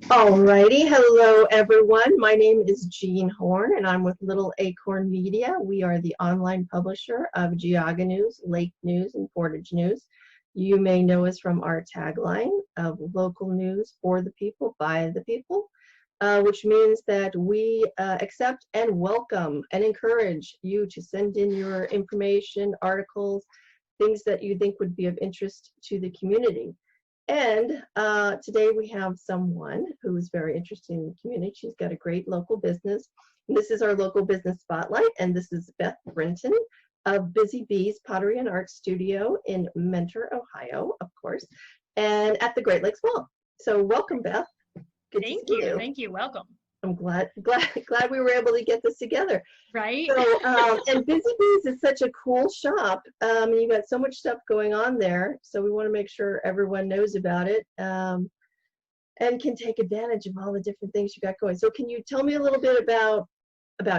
Alrighty, hello everyone. My name is Jean Horn and I'm with Little Acorn Media. We are the online publisher of Geauga News, Lake News, and Portage News. You may know us from our tagline of local news for the people, by the people, which means that we accept and welcome and encourage you to send in your information, articles, things that you think would be of interest to the community. And today we have someone who is very interested in the community. She's got a great local business. And this is our local business spotlight. And this is Beth Brinton of Busy Bees Pottery and Art Studio in Mentor, Ohio, of course, and at the Great Lakes Mall. So welcome, Beth. Good to see you. Thank you. Welcome. I'm glad we were able to get this together. Right. So, and Busy Bees is such a cool shop. You got so much stuff going on there. So we want to make sure everyone knows about it and can take advantage of all the different things you got going. So can you tell me a little bit about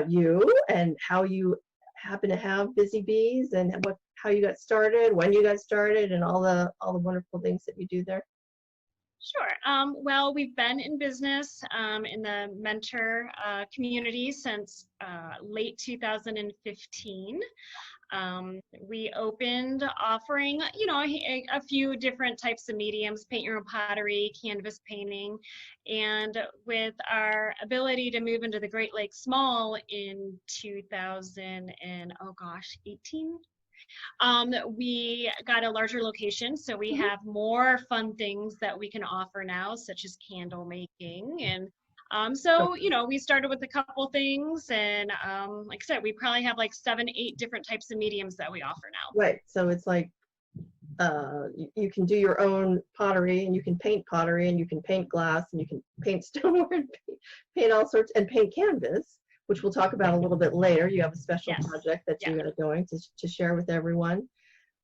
you and how you happen to have Busy Bees and how you got started, when you got started, and all the wonderful things that you do there? Sure. Well, we've been in business in the Mentor community since late 2015. We opened offering, a few different types of mediums, paint your own pottery, canvas painting, and with our ability to move into the Great Lakes Mall in 2018. We got a larger location, so we have more fun things that we can offer now, such as candle making. And we started with a couple things, and like I said, we probably have like 7-8 different types of mediums that we offer now. Right. So it's like you can do your own pottery, and you can paint pottery, and you can paint glass, and you can paint stoneware, and paint all sorts, and paint canvas, which we'll talk about a little bit later. You have a special project that you are going to share with everyone.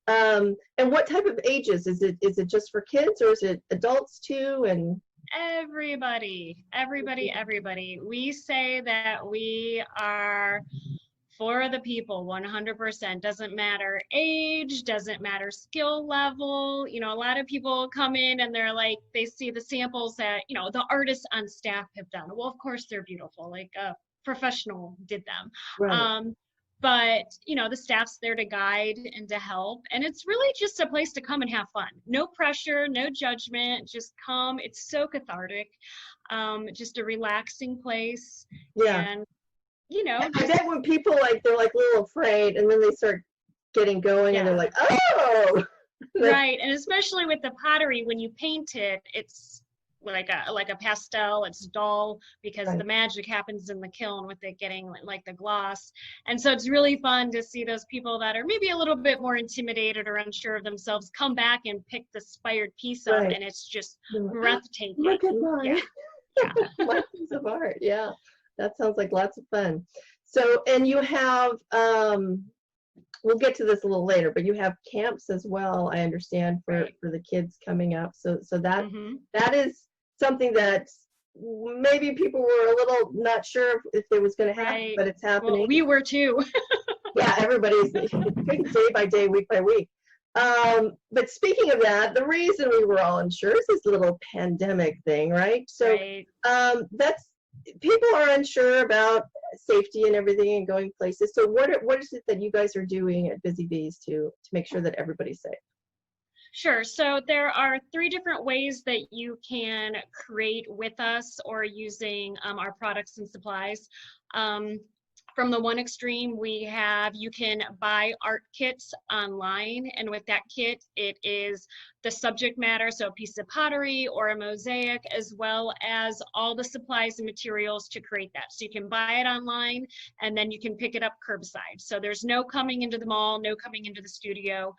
And what type of ages? Is it just for kids, or is it adults too? And everybody. We say that we are for the people 100%. Doesn't matter age, doesn't matter skill level. A lot of people come in and they're like, they see the samples that the artists on staff have done. Well, of course they're beautiful, like professional did them. Right. But the staff's there to guide and to help, and it's really just a place to come and have fun. No pressure, no judgment, just come. It's so cathartic. Just a relaxing place. And I bet when people they're like a little afraid, and then they start getting going and they're like, oh. Right. And especially with the pottery, when you paint it, it's like a pastel. It's dull because the magic happens in the kiln with it getting like the gloss. And so it's really fun to see those people that are maybe a little bit more intimidated or unsure of themselves come back and pick the inspired piece up, and it's just breathtaking. Look at mine. My piece of art. Yeah, that sounds like lots of fun. So, and you have we'll get to this a little later, but you have camps as well, I understand, for the kids coming up. So that that is something that maybe people were a little not sure if it was going to happen, but it's happening. Well, we were too. Yeah, everybody's day by day, week by week. But speaking of that, the reason we were all unsure is this little pandemic thing, right? So that's, people are unsure about safety and everything and going places. So what is it that you guys are doing at Busy Bees to make sure that everybody's safe? Sure. So there are 3 different ways that you can create with us or using our products and supplies. From the one extreme, you can buy art kits online, and with that kit, it is the subject matter, so a piece of pottery or a mosaic, as well as all the supplies and materials to create that. So you can buy it online, and then you can pick it up curbside. So there's no coming into the mall, no coming into the studio.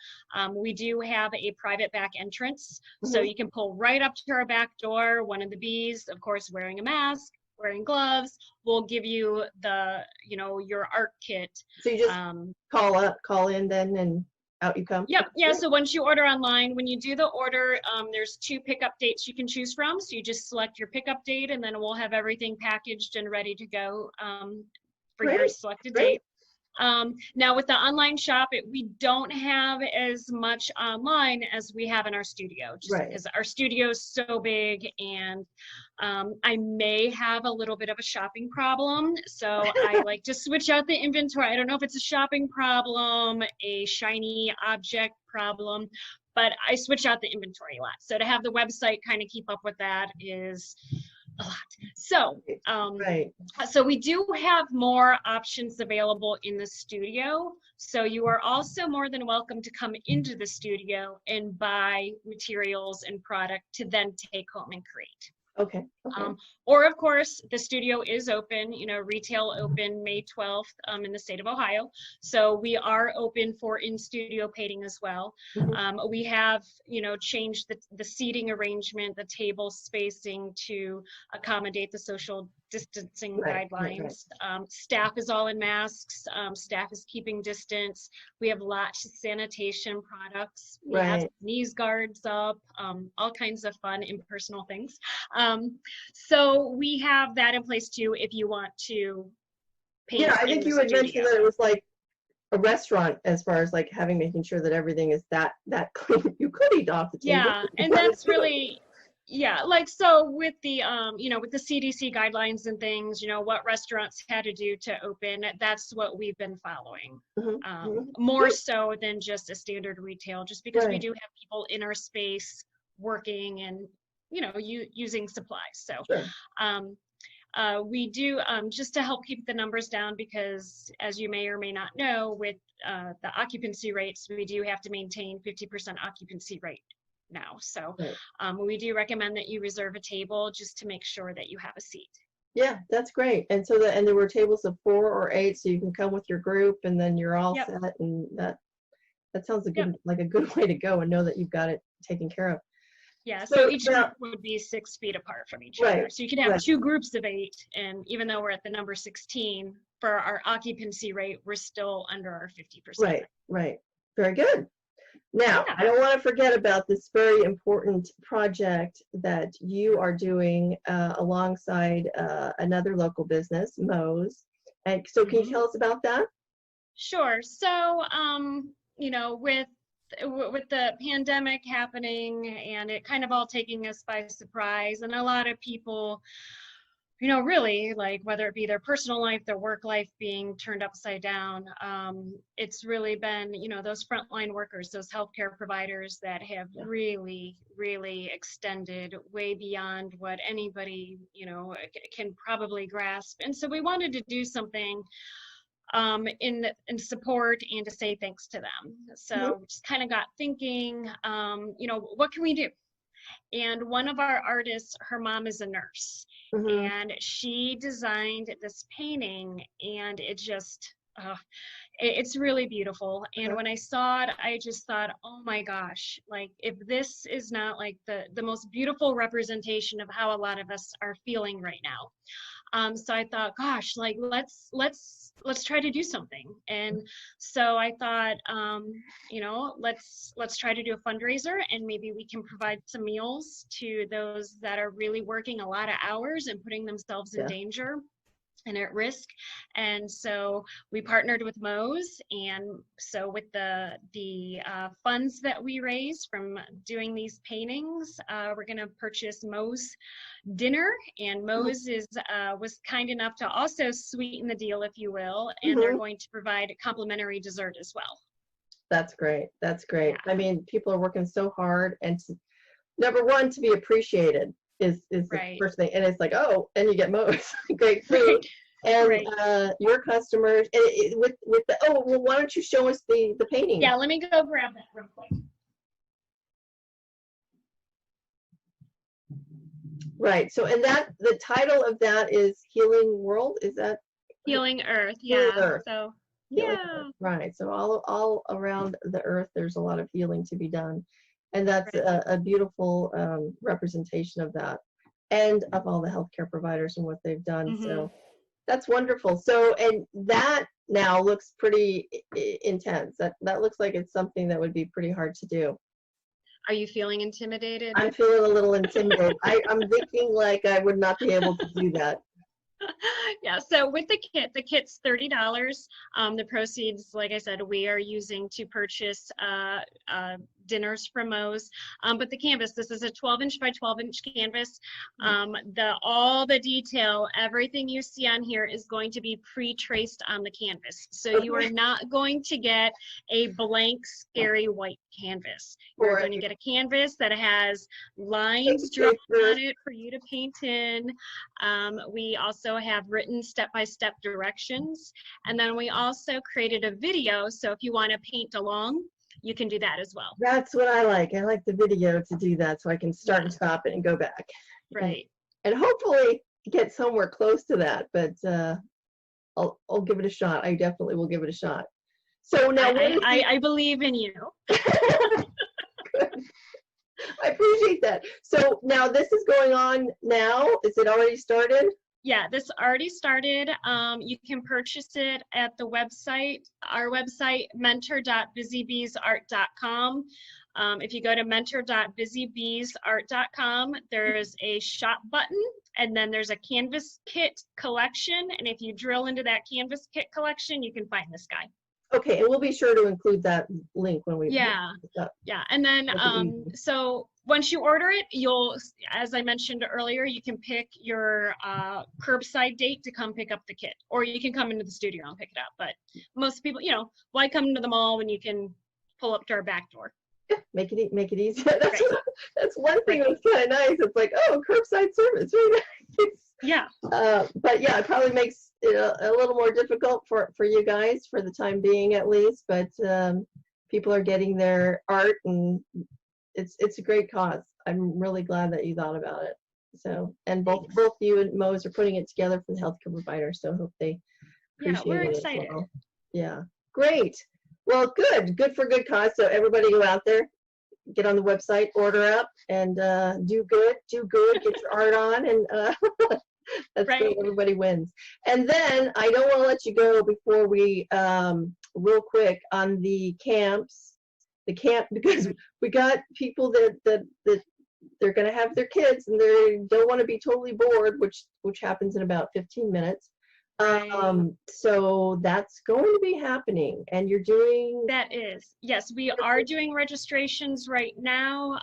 We do have a private back entrance, so you can pull right up to our back door. One of the bees, of course, wearing a mask, wearing gloves, will give you your art kit. So you just call in then, and out you come? Yep. Yeah. So once you order online, when you do the order, there's 2 pickup dates you can choose from. So you just select your pickup date, and then we'll have everything packaged and ready to go for your selected date. Now with the online shop, we don't have as much online as we have in our studio, just Right. because our studio is so big, and I may have a little bit of a shopping problem. So I like to switch out the inventory. I don't know if it's a shopping problem, a shiny object problem, but I switch out the inventory a lot. So to have the website kind of keep up with that is a lot. So, Right. so we do have more options available in the studio. So you are also more than welcome to come into the studio and buy materials and product to then take home and create. Okay. Okay. Or of course, the studio is open, retail open May 12th in the state of Ohio. So we are open for in-studio painting as well. We have, changed the seating arrangement, the table spacing to accommodate the social distancing guidelines. Staff is all in masks. Staff is keeping distance. We have lots of sanitation products. We have sneeze guards up, all kinds of fun impersonal things. So we have that in place too if you want to paint. Yeah, I think you had mentioned that it was like a restaurant as far as like making sure that everything is that clean. You could eat off the table. Yeah, and that's really, like, so with the with the CDC guidelines and things, what restaurants had to do to open, that's what we've been following. More so than just a standard retail, just because we do have people in our space working and using supplies. So we do, just to help keep the numbers down, because as you may or may not know, with the occupancy rates, we do have to maintain 50% occupancy rate now. So we do recommend that you reserve a table just to make sure that you have a seat. Yeah, that's great. And so and there were tables of 4 or 8, so you can come with your group and then you're all set, and that sounds like a good way to go and know that you've got it taken care of. Yeah, so each group would be 6 feet apart from each other. So you can have 2 groups of 8, and even though we're at the number 16, for our occupancy rate, we're still under our 50%. Right. Very good. Now, I don't want to forget about this very important project that you are doing alongside another local business, Moe's. And so can you tell us about that? Sure. So, with the pandemic happening and it kind of all taking us by surprise, and a lot of people, really, like, whether it be their personal life, their work life being turned upside down, it's really been, those frontline workers, those healthcare providers that have really, really extended way beyond what anybody, can probably grasp. And so we wanted to do something in support and to say thanks to them. So just kind of got thinking, what can we do? And one of our artists, her mom is a nurse, and she designed this painting, and it just, it's really beautiful. And when I saw it, I just thought, oh my gosh, like, if this is not like the most beautiful representation of how a lot of us are feeling right now. So I thought, gosh, like, let's try to do something. And so I thought, let's try to do a fundraiser, and maybe we can provide some meals to those that are really working a lot of hours and putting themselves in danger and at risk. And so we partnered with Moe's, and so with the funds that we raise from doing these paintings, we're going to purchase Moe's dinner, and Moe's was kind enough to also sweeten the deal, if you will, and they're going to provide a complimentary dessert as well. That's great. That's great. Yeah. I mean, people are working so hard, and number one, to be appreciated is the first thing. And it's like, oh, and you get Moe's great food. And your customers, and with the, well, why don't you show us the painting? Yeah, let me go grab that real quick. Right. So, and the title of that is Healing World. Is that Healing Earth? Yeah. Healing Earth. So Healing Earth. Right. So all around the earth, there's a lot of healing to be done, and that's a beautiful representation of that, and of all the healthcare providers and what they've done. So that's wonderful. So, and that now looks pretty intense. That looks like it's something that would be pretty hard to do. Are you feeling intimidated? I'm feeling a little intimidated. I'm thinking like I would not be able to do that. Yeah, so with the kit's $30. The proceeds, like I said, we are using to purchase dinners from Moe's. But the canvas, this is a 12-inch by 12-inch canvas. All the detail, everything you see on here is going to be pre-traced on the canvas. So you are not going to get a blank, scary white canvas. You're going to get a canvas that has lines drawn on it for you to paint in. We also have written step-by-step directions. And then we also created a video. So if you want to paint along, you can do that as well. That's what I like. I like the video to do that so I can start and stop it and go back. Right. And hopefully get somewhere close to that, but I'll give it a shot. I definitely will give it a shot. So now I believe in you. I appreciate that. So now this is going on now. Is it already started? Yeah, this already started. You can purchase it at the website, our website, mentor.busybeesart.com. If you go to mentor.busybeesart.com, there's a shop button, and then there's a canvas kit collection. And if you drill into that canvas kit collection, you can find this guy. Okay, and we'll be sure to include that link when we yeah. And then so once you order it, you'll, as I mentioned earlier, you can pick your curbside date to come pick up the kit, or you can come into the studio and pick it up. But most people, why come to the mall when you can pull up to our back door? Yeah, make it easy. That's one thing that's kind of nice. It's like, oh, curbside service, right? Yeah. But yeah, it probably makes it a little more difficult for you guys for the time being, at least. But people are getting their art, and it's a great cause. I'm really glad that you thought about it. So, and both you and Moe's are putting it together for the healthcare provider. So I hope they appreciate we're it excited. as well. Yeah, great. Well, good for good cause. So everybody go out there, get on the website, order up, and do good, get your art on, and that's good. Everybody wins. And then I don't want to let you go before we real quick on the camps, because we got people that they're going to have their kids and they don't want to be totally bored, which happens in about 15 minutes. So that's going to be happening, and you're doing that. Yes, we are doing registrations right now.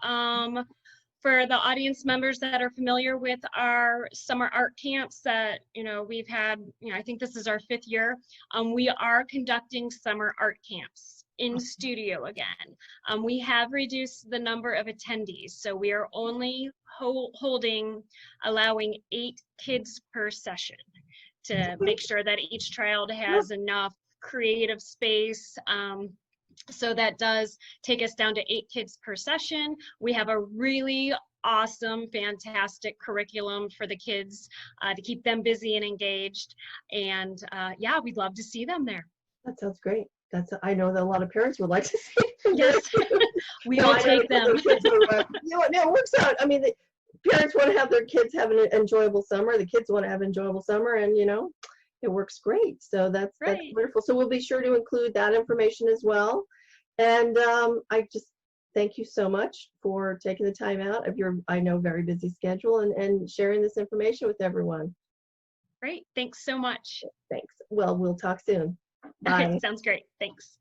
For the audience members that are familiar with our summer art camps that we've had, I think this is our 5th year. We are conducting summer art camps in studio again. We have reduced the number of attendees, so we are only allowing 8 kids per session, to make sure that each child has enough creative space. So that does take us down to 8 kids per session. We have a really awesome, fantastic curriculum for the kids to keep them busy and engaged. And yeah, we'd love to see them there. That sounds great. I know that a lot of parents would like to see them. Yes, we will take them. It works out. I mean, the parents want to have their kids have an enjoyable summer. The kids want to have an enjoyable summer, and it works great. So that's wonderful. So we'll be sure to include that information as well. And I just thank you so much for taking the time out of your, I know, very busy schedule and sharing this information with everyone. Great. Thanks so much. Thanks. Well, we'll talk soon. Bye. Okay, sounds great. Thanks.